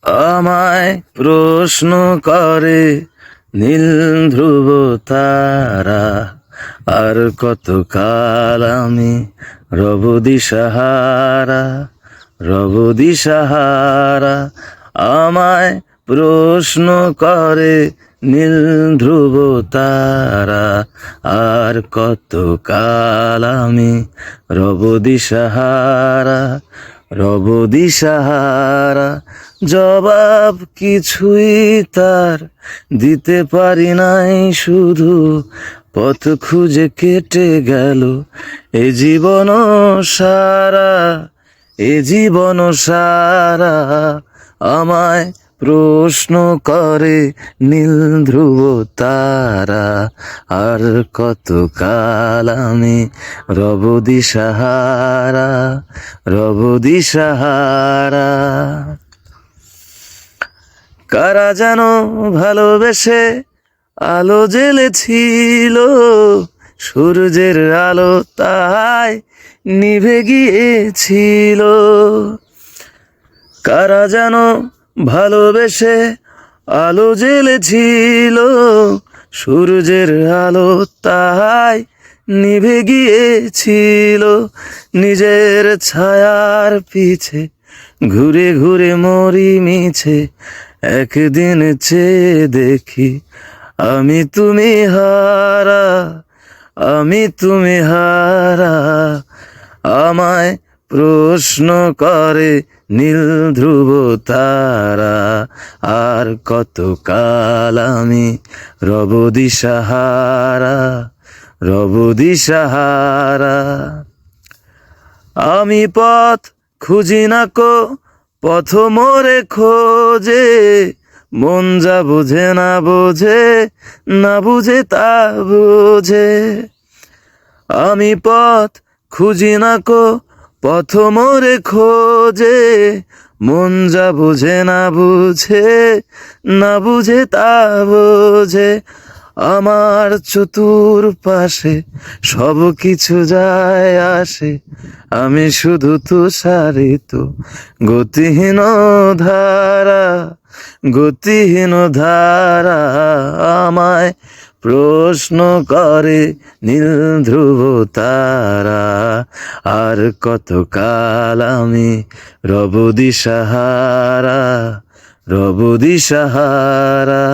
আমায় প্রশ্ন করে নীল ধ্রুব তারা, আর কত কাল আমি রব দিশাহারা, রব দিশাহারা। আমায় প্রশ্ন করে নীল ধ্রুব তারা, আর কত কাল আমি রব দিশাহারা, রব দিশাহারা। জবাব কিছুই তার দিতে পারি নাই, শুধু পথ খুঁজে কেটে গেল এ জীবন সারা, এ জীবন সারা। আমায় প্রশ্ন করে নীল ধ্রুব তারা, আর কত কাল আমি রব দিশাহারা, রব দিশাহারা। কারা যেন ভালোবেসে আলো জ্বেলেছিল, সূর্যের আলো তাই নিভে গিয়েছিল। কারা যেন ভালোবেসে আলো জ্বেলেছিল, সূর্যের আলো তাই নিভে গিয়েছিল। নিজের ছায়ার পিছে ঘুরে ঘুরে মরি মিছে, একদিন চেয়ে দেখি আমি তুমি হারা, আমি তুমি হারা। আমায় প্রশ্ন করে নীল ধ্রুব তারা, আর কত কাল আমি রব দিশাহারা, রব দিশাহারা। আমি পথ খুঁজি না কো, পথ মোরে খোঁজে, মন যা বোঝে না বোঝে, না বুঝে তা বোঝে। আমি পথ খুঁজি না কো, পথ মোরে খোঁজে, মন যা বুঝে না বুঝে, না বুঝে তা বোঝে। আমার চতুর পাশে সব কিছু যায় আসে, আমি শুধু তুষারিত গতিহীন ধারা, গতিহীন ধারা। আমায় প্রশ্ন করে নীল ধ্রুব তারা, আর কত কাল আমি রব দিশাহারা, রব দিশাহারা।